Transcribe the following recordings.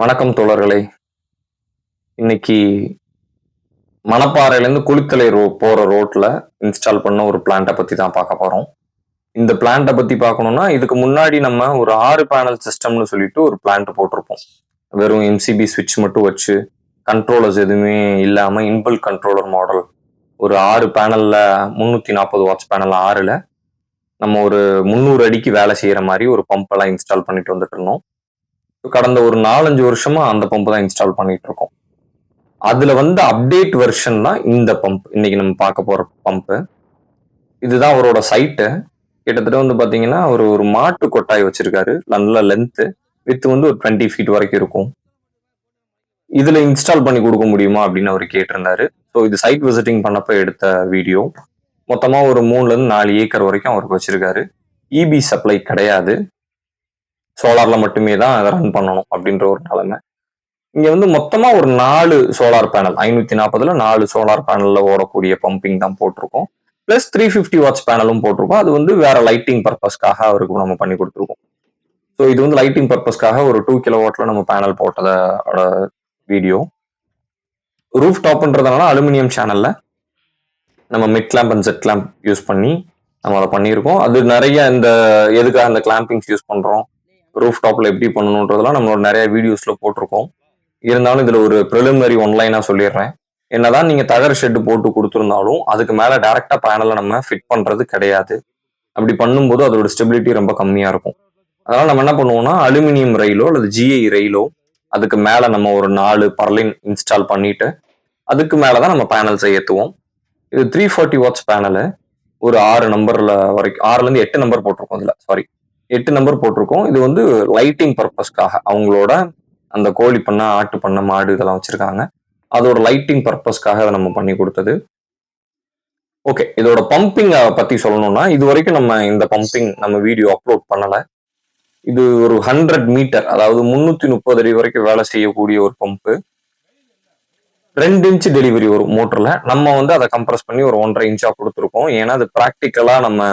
வணக்கம் தோழர்களே. இன்னைக்கு மணப்பாறையிலேருந்து குளித்தலை போற ரோட்ல இன்ஸ்டால் பண்ண ஒரு பிளான்ட்டை பத்தி தான் பார்க்க போறோம். இந்த பிளான்ட்டை பத்தி பார்க்கணும்னா இதுக்கு முன்னாடி நம்ம ஒரு 6 பேனல் சிஸ்டம்னு சொல்லிட்டு ஒரு பிளான்ட் போட்டிருப்போம். வெறும் எம்சிபி சுவிட்ச் மட்டும் வச்சு கண்ட்ரோலர்ஸ் எதுவுமே இல்லாம இன்பில்ட் கண்ட்ரோலர் மாடல் ஒரு 6 பேனல்ல 340 வாட்ஸ் பேனல் 6ல நம்ம ஒரு 300 அடிக்கு வேலை செய்யற மாதிரி ஒரு பம்ப் எல்லாம் இன்ஸ்டால் பண்ணிட்டு வந்துட்டு இருந்தோம். கடந்த ஒரு 4-5 வருஷமா அந்த பம்ப் தான் இன்ஸ்டால் பண்ணிட்டு இருக்கோம். அதுல வந்து அப்டேட் வெர்ஷன் தான் இந்த பம்ப், இன்னைக்கு நம்ம பார்க்க போற பம்ப். இதுதான் அவரோட சைட்டு. கிட்டத்தட்ட வந்து பாத்தீங்கன்னா ஒரு மாட்டு கொட்டாய் வச்சிருக்காரு, நல்ல லென்த் வித் வந்து ஒரு 20 ஃபீட் வரைக்கும் இருக்கும். இதுல இன்ஸ்டால் பண்ணி கொடுக்க முடியுமா அப்படின்னு அவர் கேட்டிருந்தாரு. ஸோ இது சைட் விசிட்டிங் பண்ணப்ப எடுத்த வீடியோ. மொத்தமா ஒரு 3-4 ஏக்கர் வரைக்கும் அவருக்கு வச்சிருக்காரு. இபி சப்ளை கிடையாது, சோலார்ல மட்டுமே தான் அதை ரன் பண்ணணும் அப்படின்ற ஒரு நிலைமை. இங்க வந்து மொத்தமா ஒரு 4 சோலார் பேனல் 540ல 4 சோலார் பேனல்ல ஓடக்கூடிய பம்பிங் தான் போட்டிருக்கோம். பிளஸ் 350 வாட்ஸ் பேனலும் போட்டிருக்கோம். அது வந்து வேற லைட்டிங் பர்பஸ்க்காக அவருக்கு நம்ம பண்ணி கொடுத்துருக்கோம். ஸோ இது வந்து லைட்டிங் பர்பஸ்க்காக ஒரு 2 கிலோவாட்ல நம்ம பேனல் போட்டதோட வீடியோ. ரூஃப் டாப்ன்றதுனால அலுமினியம் சேனல்ல நம்ம mid clamp and set clamp use பண்ணி நம்ம அதை பண்ணியிருக்கோம். அது நிறைய இந்த எதுக்காக அந்த கிளாம்பிங்ஸ் யூஸ் பண்றோம், ரூஃப் டாப்ல எப்படி பண்ணணுன்றதெல்லாம் நம்மளோட நிறைய வீடியோஸ்ல போட்டிருக்கோம். இருந்தாலும் இதுல ஒரு ப்ரிலிமினரி ஒன்லைனா சொல்லிடுறேன். என்னதான் நீங்க தகர ஷெட் போட்டு கொடுத்துருந்தாலும் அதுக்கு மேல டைரக்டா பேனலை நம்ம ஃபிட் பண்றது கிடையாது. அப்படி பண்ணும்போது அதோட ஸ்டெபிலிட்டி ரொம்ப கம்மியா இருக்கும். அதனால நம்ம என்ன பண்ணுவோம்னா அலுமினியம் ரெயிலோ அல்லது ஜிஐ ரெயிலோ அதுக்கு மேல நம்ம ஒரு 4 பர்லின் இன்ஸ்டால் பண்ணிட்டு அதுக்கு மேலதான் நம்ம பேனல்ஸை ஏற்றுவோம். இது 340 வாட்ஸ் பேனலு. ஒரு 6 நம்பர்ல வரைக்கும் 6ல இருந்து 8 நம்பர் போட்டிருக்கோம். இதுல 8 நம்பர் போட்டிருக்கோம். இது வந்து லைட்டிங் பர்பஸ்க்காக அவங்களோட அந்த கோழி பண்ண, ஆட்டு பண்ண, மாடு இதெல்லாம் வச்சிருக்காங்க, அதோட லைட்டிங் பர்பஸ்க்காக அதை நம்ம பண்ணி கொடுத்தது. ஓகே, இதோட பம்பிங் பத்தி சொல்லணும்னா இது வரைக்கும் நம்ம இந்த பம்பிங் நம்ம வீடியோ அப்லோட் பண்ணல. இது ஒரு 100 மீட்டர், அதாவது 330 அடி வரைக்கும் வேலை செய்யக்கூடிய ஒரு பம்பு. 2 இன்ச் டெலிவரி வரும் மோட்டர்ல. நம்ம வந்து அதை கம்ப்ரஸ் பண்ணி ஒரு 1.5 இன்ச்சா கொடுத்துருக்கோம். ஏன்னா அது ப்ராக்டிக்கலா நம்ம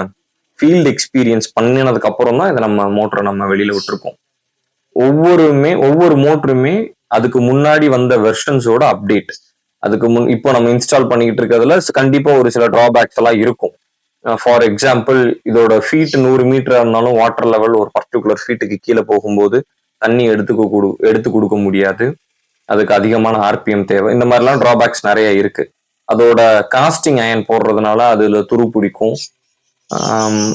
ஃபீல்டு எக்ஸ்பீரியன்ஸ் பண்ணினதுக்கு அப்புறம் தான் இதை நம்ம மோட்டரை நம்ம வெளியில விட்டுருக்கோம். ஒவ்வொரு மோட்டருமே அதுக்கு முன்னாடி வந்த வெர்ஷன்ஸோட அப்டேட். அதுக்கு இப்போ நம்ம இன்ஸ்டால் பண்ணிக்கிட்டு இருக்கிறதுல கண்டிப்பா ஒரு சில டிராபேக்ஸ் எல்லாம் இருக்கும். ஃபார் எக்ஸாம்பிள், இதோட ஃபீட் 100 மீட்டரா இருந்தாலும் வாட்டர் லெவல் ஒரு பர்டிகுலர் ஃபீட்டுக்கு கீழே போகும்போது தண்ணி எடுத்து கொடுக்க முடியாது. அதுக்கு அதிகமான ஆர்பிஎம் தேவை. இந்த மாதிரிலாம் டிராபேக்ஸ் நிறைய இருக்கு. அதோட காஸ்டிங் அயன் போடுறதுனால அதுல துரு பிடிக்கும்.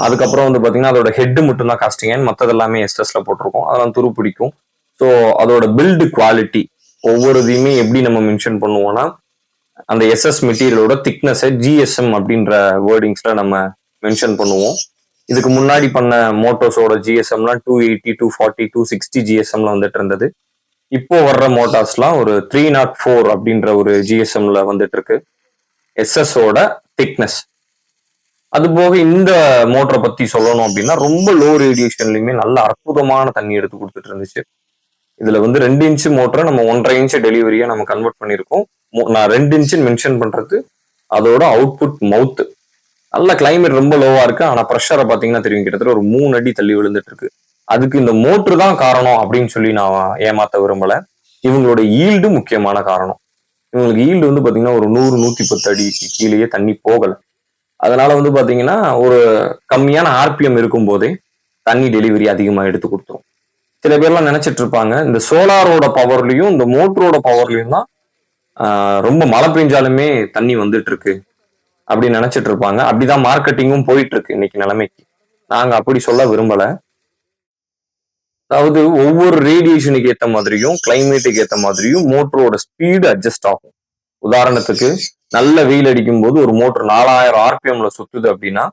அதுக்கப்புறம் வந்து பாத்தீங்கன்னா அதோட ஹெட் மட்டும் தான் காஸ்டிங் அயன், மற்றது எல்லாமே எஸ்எஸ்ல போட்டிருக்கோம், அதெல்லாம் துரு பிடிக்கும். ஸோ அதோட பில்டு குவாலிட்டி ஒவ்வொரு இதையுமே எப்படி நம்ம மென்ஷன் பண்ணுவோம்னா அந்த எஸ்எஸ் மெட்டீரியலோட திக்னஸை ஜிஎஸ்எம் அப்படின்ற வேர்டிங்ஸ்ல நம்ம மென்ஷன் பண்ணுவோம். இதுக்கு முன்னாடி பண்ண மோட்டோஸோட ஜிஎஸ்எம்லாம் 280, 240, 260 ஜிஎஸ்எம்ல வந்துட்டு இருந்தது. இப்போ வர்ற மோட்டார்ஸ்லாம் ஒரு 304 அப்படின்ற ஒரு ஜிஎஸ்எம்ல வந்துட்டு இருக்கு எஸ்எஸ்ஓட திக்னஸ். அது போக இந்த மோட்டரை பத்தி சொல்லணும் அப்படின்னா ரொம்ப லோ ரேடியேஷன்லயுமே நல்ல அற்புதமான தண்ணி எடுத்து கொடுத்துட்டு இருந்துச்சு. இதுல வந்து 2 இன்ச்சு மோட்டரை நம்ம 1.5 இன்ச்சு டெலிவரியா நம்ம கன்வெர்ட் பண்ணியிருக்கோம். நான் 2 இன்ச்சுன்னு மென்ஷன் பண்றது அதோட அவுட்புட் மவுத். நல்ல கிளைமேட் ரொம்ப லோவா இருக்கு, ஆனா ப்ரெஷரை பாத்தீங்கன்னா தெரியும், கிட்டத்தட்ட ஒரு 3 அடி தள்ளி விழுந்துட்டு இருக்கு. அதுக்கு இந்த மோட்ரு தான் காரணம் அப்படின்னு சொல்லி நான் ஏமாத்த விரும்பல. இவங்களோட ஈல்டு முக்கியமான காரணம். இவங்களுக்கு ஈல்டு வந்து பாத்தீங்கன்னா ஒரு 100-110 அடிக்கு கீழேயே தண்ணி போகல. அதனால வந்து பாத்தீங்கன்னா ஒரு கம்மியான ஆர்பிஎம் இருக்கும் போதே தண்ணி டெலிவரி அதிகமா எடுத்து கொடுத்துரும். சில பேர்லாம் நினைச்சிட்டு இருப்பாங்க இந்த சோலாரோட பவர்லயும் இந்த மோட்டரோட பவர்லயும் தான் ரொம்ப மழை பெஞ்சாலுமே தண்ணி வந்துட்டு இருக்கு அப்படின்னு நினைச்சிட்டு இருப்பாங்க. அப்படிதான் மார்க்கெட்டிங்கும் போயிட்டு இருக்கு இன்னைக்கு நிலைமைக்கு. நாங்க அப்படி சொல்ல விரும்பல. அதாவது ஒவ்வொரு ரேடியேஷனுக்கு ஏத்த மாதிரியும் கிளைமேட்டுக்கு ஏத்த மாதிரியும் மோட்டரோட ஸ்பீடு அட்ஜஸ்ட் ஆகும். உதாரணத்துக்கு நல்ல வெயில் அடிக்கும் போது ஒரு மோட்டர் 4000 ஆர்பிஎம்ல சுத்துது அப்படின்னா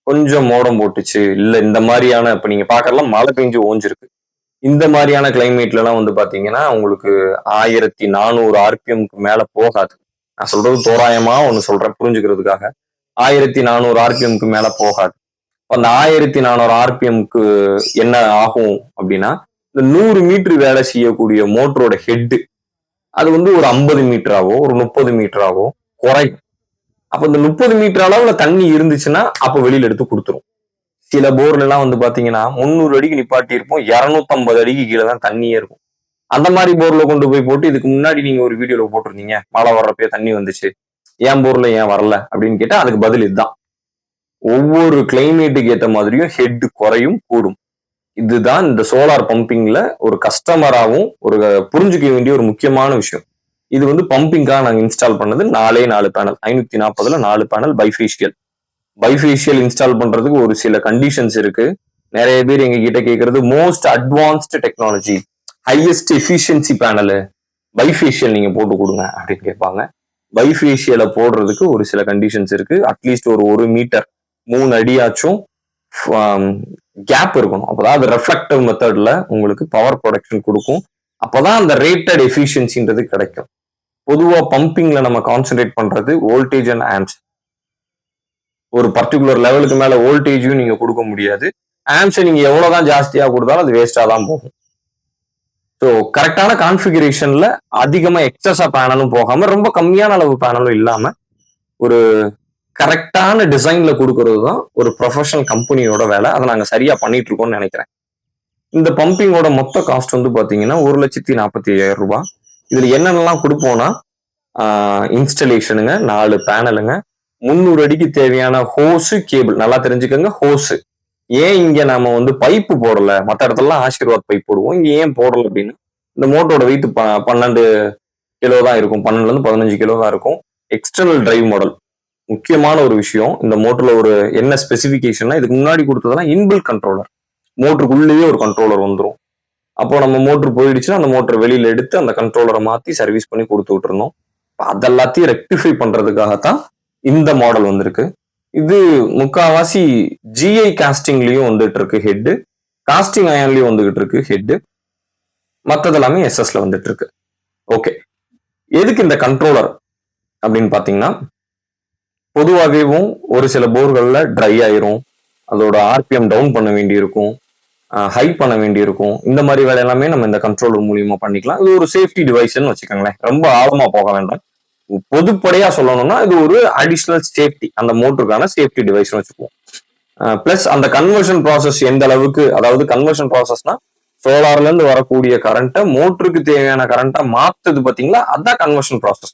கொஞ்சம் மோடம் போட்டுச்சு இல்ல இந்த மாதிரியான இப்ப நீங்க பாக்கலாம் மழை பெஞ்சு ஓஞ்சிருக்கு. இந்த மாதிரியான கிளைமேட்ல எல்லாம் வந்து பாத்தீங்கன்னா உங்களுக்கு 1400 ஆர்பிஎம்க்கு மேல போகாது. நான் சொல்றது தோராயமா ஒண்ணு சொல்றேன் புரிஞ்சுக்கிறதுக்காக. 1400 ஆர்பிஎம்க்கு மேல போகாது. அந்த 1400 ஆர்பிஎம்க்கு என்ன ஆகும் அப்படின்னா இந்த 100 மீட்டர் வேலை செய்யக்கூடிய மோட்டரோட ஹெட் அது வந்து ஒரு 50 மீட்டராவோ ஒரு 30 மீட்டராவோ குறையும். அப்ப இந்த 30 மீட்டர் அளவுல தண்ணி இருந்துச்சுன்னா அப்ப வெளியில எடுத்து கொடுத்துரும். சில போர்ல எல்லாம் வந்து பாத்தீங்கன்னா 300 அடிக்கு நிப்பாட்டி இருப்போம், 250 அடிக்கு கீழே தான் தண்ணியே இருக்கும். அந்த மாதிரி போர்ல கொண்டு போய் போட்டு இதுக்கு முன்னாடி நீங்க ஒரு வீடியோல போட்டிருந்தீங்க மழை வர்றப்பே தண்ணி வந்துச்சு, ஏன் போர்ல ஏன் வரல அப்படின்னு கேட்டா அதுக்கு பதில் இதுதான். ஒவ்வொரு கிளைமேட்டுக்கு ஏற்ற மாதிரியும் ஹெட் குறையும் கூடும். இதுதான் இந்த சோலார் பம்பிங்ல ஒரு கஸ்டமராகவும் ஒரு புரிஞ்சுக்க வேண்டிய ஒரு முக்கியமான விஷயம். இது வந்து பம்பிங்காக நாங்க இன்ஸ்டால் பண்ணது 4 பேனல் 540ல 4 பேனல் பைஃபேஷியல் இன்ஸ்டால் பண்றதுக்கு ஒரு சில கண்டிஷன்ஸ் இருக்கு. நிறைய பேர் எங்க கிட்ட கேட்கறது most advanced technology highest efficiency panel bifacial நீங்க போட்டு கொடுங்க அப்படின்னு கேட்பாங்க. பைஃபேஷியலை போடுறதுக்கு ஒரு சில கண்டிஷன்ஸ் இருக்கு. அட்லீஸ்ட் ஒரு 1 மீட்டர் 3 அடியாச்சும் கேப் இருக்கணும். அப்பதான் அது ரெஃப்ளெக்டிவ் மெத்தட்ல உங்களுக்கு பவர் ப்ரொடக்ஷன் கொடுக்கும். அப்பதான் அந்த ரேட்டட் எஃபிஷியன்சின்றது கிடைக்கும். பொதுவா பம்பிங்ல நம்ம கான்சென்ட்ரேட் பண்றது வோல்டேஜ் அண்ட் ஆம்ஸ். ஒரு பர்டிகுலர் லெவலுக்கு மேல வோல்டேஜையும் நீங்க கொடுக்க முடியாது. ஆம்ஸை நீங்க எவ்வளவுதான் ஜாஸ்தியா கொடுத்தாலும் அது வேஸ்டா தான் போகும். ஸோ கரெக்டான கான்ஃபிகரேஷன்ல அதிகமா எக்ஸஸா பேனலும் போகாம ரொம்ப கம்மியான அளவு பேனலும் இல்லாம ஒரு கரெக்டான டிசைன்ல கொடுக்கறது தான் ஒரு ப்ரொஃபஷனல் கம்பெனியோட வேலை. அதை நாங்க சரியா பண்ணிட்டு இருக்கோம்னு நினைக்கிறேன். இந்த பம்பிங்கோட மொத்த காஸ்ட் வந்து பாத்தீங்கன்னா 1,45,000 ரூபாய். இதுல என்னென்னலாம் கொடுப்போம்னா இன்ஸ்டலேஷனுங்க, 4 பேனலுங்க, 300 அடிக்கு தேவையான ஹோஸு கேபிள். நல்லா தெரிஞ்சுக்கோங்க ஹோஸு. ஏன் இங்க நாம வந்து பைப்பு போடல, மற்ற இடத்துலலாம் ஆசீர்வாத் பைப் போடுவோம், இங்க ஏன் போடல அப்படின்னு இந்த மோட்டரோட வெயிட் 12 கிலோ தான் இருக்கும், 12ல இருந்து 15 கிலோ தான் இருக்கும். எக்ஸ்டர்னல் டிரைவ் மாடல் முக்கியமான ஒரு விஷயம். இந்த மோட்டர்ல ஒரு என்ன ஸ்பெசிபிகேஷன்னா இதுக்கு முன்னாடி கொடுத்ததுன்னா இன்பில்ட் கண்ட்ரோலர், மோட்டருக்குள்ளேயே ஒரு கண்ட்ரோலர் வந்துடும். அப்போ நம்ம மோட்டர் போயிடுச்சுன்னா அந்த மோட்டர் வெளியில எடுத்து அந்த கண்ட்ரோலரை மாத்தி சர்வீஸ் பண்ணி கொடுத்து விட்டுருந்தோம். அதெல்லாத்தையும் ரெக்டிஃபை பண்றதுக்காகத்தான் இந்த மாடல் வந்திருக்கு. இது முக்காவாசி ஜிஐ காஸ்டிங்லயும் வந்துட்டு இருக்கு ஹெட், காஸ்டிங் அயன்லயும் வந்துகிட்டு இருக்கு ஹெட், மற்றது எல்லாமே எஸ்எஸ்ல வந்துட்டு இருக்கு. ஓகே, எதுக்கு இந்த கண்ட்ரோலர் அப்படின்னு பாத்தீங்கன்னா பொதுவாகவும் ஒரு சில போர்கள்ல ட்ரை ஆயிரும், அதோட ஆர்பிஎம் டவுன் பண்ண வேண்டி இருக்கும், ஹை பண்ண வேண்டி இருக்கும். இந்த மாதிரி வேலை எல்லாமே நம்ம இந்த கண்ட்ரோலர் மூலியமா பண்ணிக்கலாம். இது ஒரு சேஃப்டி டிவைஸ்ன்னு வச்சுக்கோங்களேன். ரொம்ப ஆழமா போக வேண்டாம். பொதுப்படையா சொல்லணும்னா இது ஒரு அடிஷனல் சேஃப்டி, அந்த மோட்டருக்கான சேஃப்டி டிவைஸ்னு வச்சுக்குவோம். பிளஸ் அந்த கன்வர்ஷன் ப்ராசஸ் எந்த அளவுக்கு, அதாவது கன்வர்ஷன் ப்ராசஸ்னா சோலார்ல இருந்து வரக்கூடிய கரண்ட்டை மோட்டருக்கு தேவையான கரண்டா மாத்துது பாத்தீங்களா, அதான் கன்வர்ஷன் ப்ராசஸ்.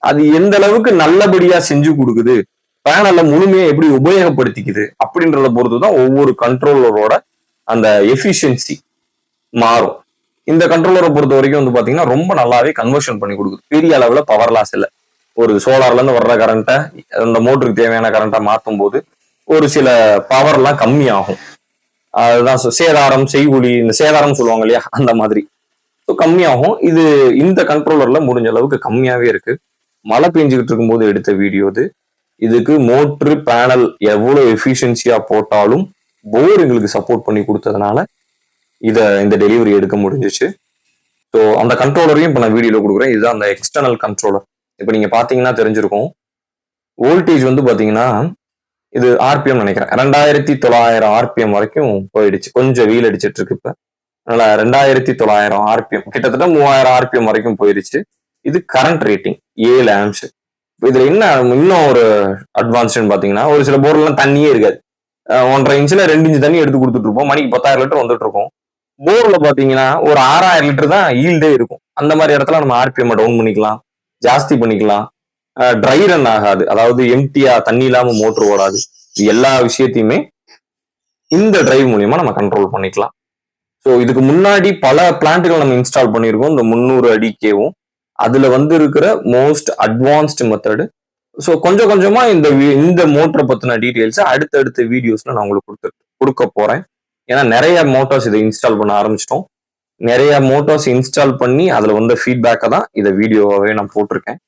அது எந்த அளவுக்கு நல்லபடியா செஞ்சு கொடுக்குது, பேனல்ல முழுமையா எப்படி உபயோகப்படுத்திக்குது அப்படின்றத பொறுத்துதான் ஒவ்வொரு கண்ட்ரோலரோட அந்த எஃபிஷியன்சி மாறும். இந்த கண்ட்ரோலரை பொறுத்த வரைக்கும் வந்து பாத்தீங்கன்னா ரொம்ப நல்லாவே கன்வர்ஷன் பண்ணி கொடுக்குது. பெரிய அளவுல பவர் லாஸ் இல்லை. ஒரு சோலார்ல இருந்து வர்ற கரண்ட்டை அந்த மோட்டருக்கு தேவையான கரண்டா மாற்றும் போது ஒரு சில பவர் எல்லாம் கம்மி ஆகும். அதுதான் சேதாரம் செய்கூலி, இந்த சேதாரம் சொல்லுவாங்க இல்லையா, அந்த மாதிரி கம்மியாகும். இது இந்த கண்ட்ரோலர்ல முடிஞ்ச அளவுக்கு கம்மியாவே இருக்கு. மழை பெஞ்சுக்கிட்டு இருக்கும்போது எடுத்த வீடியோ இது. இதுக்கு மோட்ரு பேனல் எவ்வளவு எஃபிஷியன்சியா போட்டாலும் போர் எங்களுக்கு சப்போர்ட் பண்ணி கொடுத்ததுனால இந்த டெலிவரி எடுக்க முடிஞ்சிச்சு. ஸோ அந்த கண்ட்ரோலரையும் இப்போ நான் வீடியோல கொடுக்குறேன். இதுதான் அந்த எக்ஸ்டர்னல் கண்ட்ரோலர். இப்போ நீங்க பாத்தீங்கன்னா தெரிஞ்சிருக்கும். வோல்டேஜ் வந்து பாத்தீங்கன்னா இது ஆர்பிஎம் நினைக்கிறேன் 2900 ஆர்பிஎம் வரைக்கும் போயிடுச்சு. கொஞ்சம் வீல் அடிச்சிட்டு இருக்கு இப்ப. அதனால 2900 ஆர்பிஎம், கிட்டத்தட்ட 3000 ஆர்பிஎம் வரைக்கும் போயிருச்சு. இது கரண்ட் ரேட்டிங் 7 ஆம்ஸ். இதுல என்ன இன்னும் ஒரு அட்வான்ஸ்ன்னு பாத்தீங்கன்னா ஒரு சில போர்லாம் தண்ணியே இருக்காது. 1.5 இன்ச்ல 2 இன்ச் தண்ணி எடுத்து கொடுத்துட்டு இருப்போம். மணிக்கு 10,000 லிட்டர் வந்துட்டு இருக்கும். போர்ல பாத்தீங்கன்னா ஒரு 6,000 லிட்டர் தான் ஈல்டே இருக்கும். அந்த மாதிரி இடத்துல நம்ம ஆர்பிஎம் டவுன் பண்ணிக்கலாம், ஜாஸ்தி பண்ணிக்கலாம். ட்ரை ரன் ஆகாது, அதாவது எம்டியா தண்ணி இல்லாம மோட்டர் ஓடாது. எல்லா விஷயத்தையுமே இந்த டிரைவ் மூலியமா நம்ம கண்ட்ரோல் பண்ணிக்கலாம். ஸோ இதுக்கு முன்னாடி பல பிளான்ட்டுகள் நம்ம இன்ஸ்டால் பண்ணியிருக்கோம் இந்த 300 அடிக்கேவும். அதுல வந்து இருக்கிற மோஸ்ட் அட்வான்ஸ்டு மெத்தடு. ஸோ கொஞ்சம் கொஞ்சமா இந்த மோட்டரை பத்தின டீடைல்ஸ் அடுத்தடுத்த வீடியோஸ்ல நான் உங்களுக்கு கொடுக்க போறேன். ஏன்னா நிறைய மோட்டார்ஸ் இதை இன்ஸ்டால் பண்ண ஆரம்பிச்சிட்டோம். நிறைய மோட்டார்ஸ் இன்ஸ்டால் பண்ணி அதுல வந்த ஃபீட்பேக்கை தான் இதை வீடியோவாவே நான் போட்டிருக்கேன்.